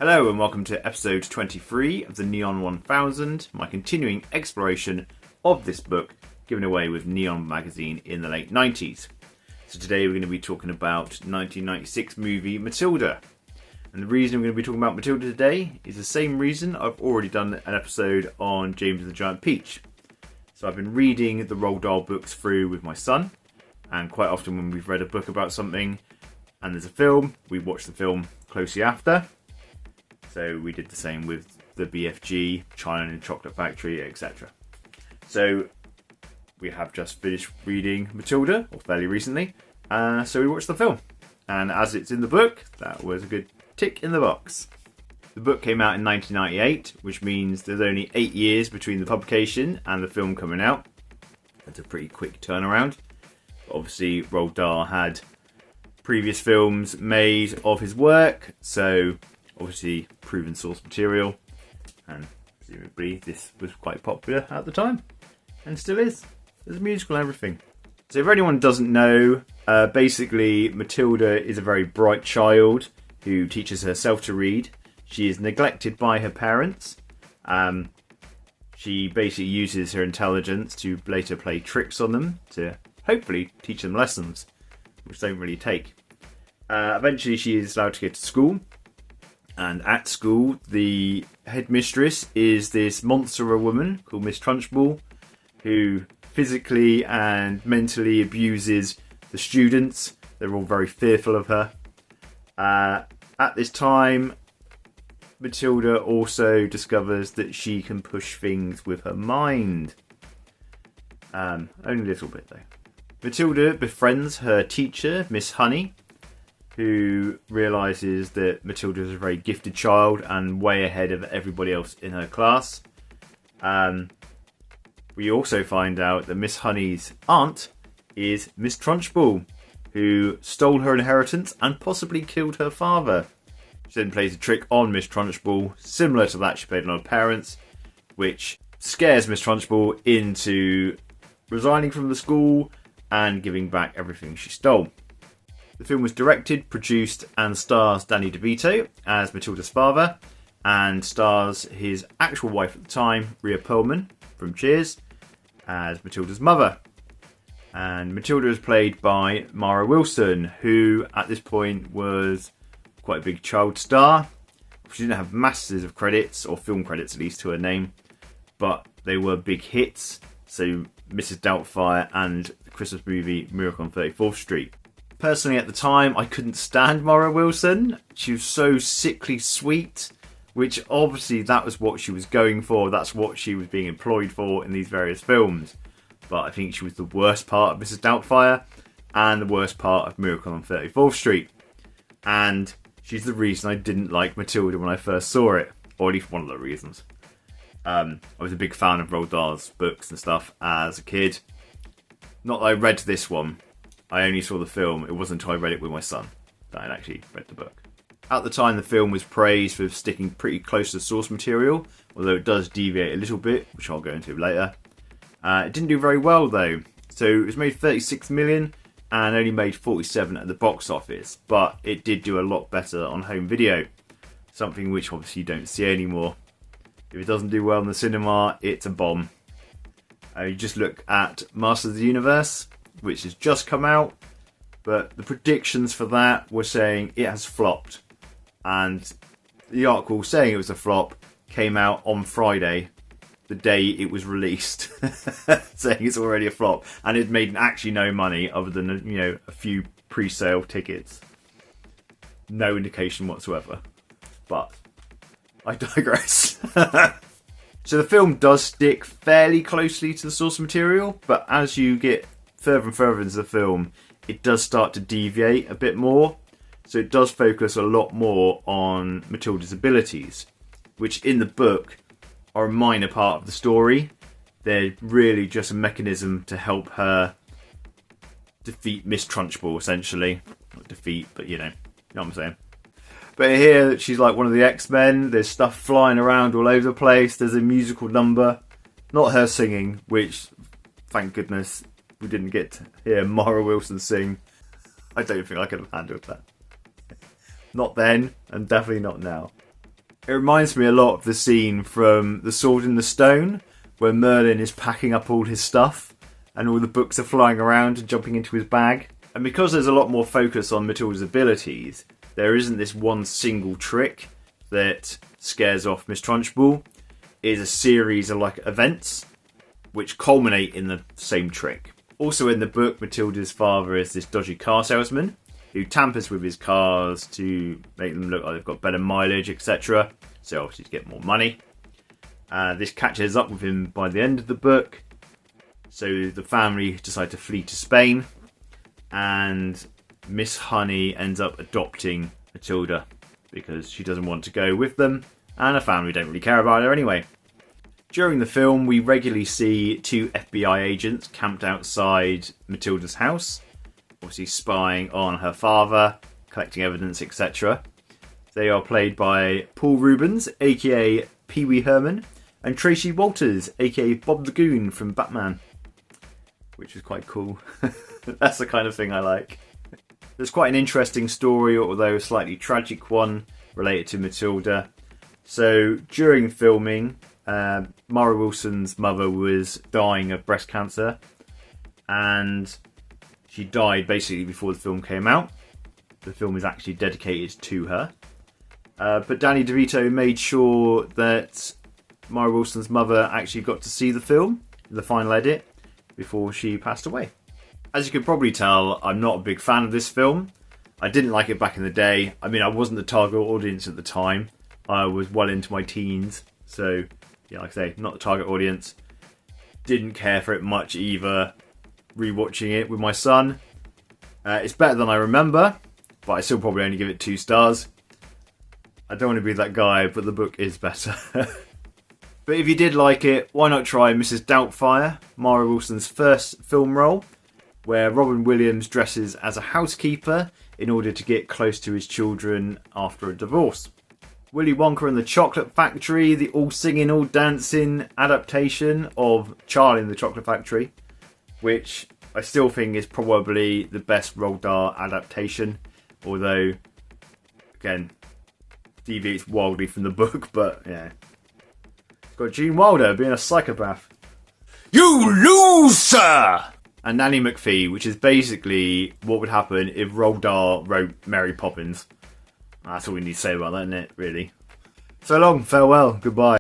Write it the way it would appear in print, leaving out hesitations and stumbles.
Hello and welcome to episode 23 of the Neon 1000, my continuing exploration of this book given away with Neon magazine in the late 90s. So today we're going to be talking about 1996 movie Matilda. And the reason we're going to be talking about Matilda today is the same reason I've already done an episode on James and the Giant Peach. So I've been reading the Roald Dahl books through with my son, and quite often when we've read a book about something and there's a film, we watch the film closely after. So we did the same with the BFG, China and Chocolate Factory, etc. So we have just finished reading Matilda, or fairly recently, so we watched the film. And as it's in the book, that was a good tick in the box. The book came out in 1998, which means there's only 8 years between the publication and the film coming out. That's a pretty quick turnaround. But obviously, Roald Dahl had previous films made of his work, so obviously proven source material, and presumably this was quite popular at the time and still is. There's a musical and everything. So if anyone doesn't know, basically Matilda is a very bright child who teaches herself to read. She is neglected by her parents. She basically uses her intelligence to later play tricks on them to hopefully teach them lessons, which don't really take. Eventually she is allowed to go to school. And at school, the headmistress is this monster of a woman called Miss Trunchbull, who physically and mentally abuses the students. They're all very fearful of her. At this time, Matilda also discovers that she can push things with her mind. Only a little bit, though. Matilda befriends her teacher, Miss Honey, who realises that Matilda is a very gifted child and way ahead of everybody else in her class. We also find out that Miss Honey's aunt is Miss Trunchbull, who stole her inheritance and possibly killed her father. She then plays a trick on Miss Trunchbull, similar to that she played on her parents, which scares Miss Trunchbull into resigning from the school and giving back everything she stole. The film was directed, produced and stars Danny DeVito as Matilda's father, and stars his actual wife at the time, Rhea Perlman from Cheers, as Matilda's mother. And Matilda is played by Mara Wilson, who at this point was quite a big child star. She didn't have masses of credits, or film credits at least, to her name, but they were big hits. So Mrs. Doubtfire and the Christmas movie Miracle on 34th Street. Personally, at the time, I couldn't stand Mara Wilson. She was so sickly sweet, which obviously that was what she was going for. That's what she was being employed for in these various films. But I think she was the worst part of Mrs. Doubtfire and the worst part of Miracle on 34th Street. And she's the reason I didn't like Matilda when I first saw it, or at least one of the reasons. I was a big fan of Roald Dahl's books and stuff as a kid. Not that I read this one. I only saw the film. It wasn't until I read it with my son that I'd actually read the book. At the time, the film was praised for sticking pretty close to the source material, although it does deviate a little bit, which I'll go into later. It didn't do very well, though. So it was made 36 million and only made 47 at the box office, but it did do a lot better on home video, something which obviously you don't see anymore. If it doesn't do well in the cinema, it's a bomb. You just look at Masters of the Universe, which has just come out, but the predictions for that were saying it has flopped, and the article saying it was a flop came out on Friday, the day it was released, saying it's already a flop, and it made actually no money other than a few pre-sale tickets. No indication whatsoever, but I digress. So the film does stick fairly closely to the source material, but as you get further and further into the film, it does start to deviate a bit more. So it does focus a lot more on Matilda's abilities, which in the book are a minor part of the story. They're really just a mechanism to help her defeat Miss Trunchbull, essentially. Not defeat, but you know what I'm saying. But here, she's like one of the X-Men. There's stuff flying around all over the place. There's a musical number. Not her singing, which, thank goodness, we didn't get to hear Mara Wilson sing. I don't think I could have handled that. Not then, and definitely not now. It reminds me a lot of the scene from The Sword in the Stone, where Merlin is packing up all his stuff and all the books are flying around and jumping into his bag. And because there's a lot more focus on Matilda's abilities, there isn't this one single trick that scares off Miss Trunchbull. It is a series of like events which culminate in the same trick. Also in the book, Matilda's father is this dodgy car salesman who tampers with his cars to make them look like they've got better mileage, etc. So obviously to get more money. This catches up with him by the end of the book. So the family decide to flee to Spain, and Miss Honey ends up adopting Matilda because she doesn't want to go with them, and her family don't really care about her anyway. During the film, we regularly see 2 FBI agents camped outside Matilda's house, obviously spying on her father, collecting evidence, etc. They are played by Paul Rubens, aka Pee Wee Herman, and Tracy Walters, aka Bob the Goon from Batman, which is quite cool. That's the kind of thing I like. There's quite an interesting story, although a slightly tragic one, related to Matilda. So during filming, Mara Wilson's mother was dying of breast cancer, and she died basically before the film came out. The film is actually dedicated to her. But Danny DeVito made sure that Mara Wilson's mother actually got to see the film, the final edit, before she passed away. As you can probably tell, I'm not a big fan of this film. I didn't like it back in the day. I mean, I wasn't the target audience at the time. I was well into my teens. So, yeah, like I say, not the target audience. Didn't care for it much either. Rewatching it with my son. It's better than I remember, but I still probably only give it 2 stars. I don't want to be that guy, but the book is better. But if you did like it, why not try Mrs. Doubtfire, Mara Wilson's first film role, where Robin Williams dresses as a housekeeper in order to get close to his children after a divorce. Willy Wonka and the Chocolate Factory, the all singing, all dancing adaptation of Charlie and the Chocolate Factory, which I still think is probably the best Roald Dahl adaptation, although, again, deviates wildly from the book, but yeah. It's got Gene Wilder being a psychopath. You loser! And Nanny McPhee, which is basically what would happen if Roald Dahl wrote Mary Poppins. That's all we need to say about that, isn't it, really? So long, farewell, goodbye.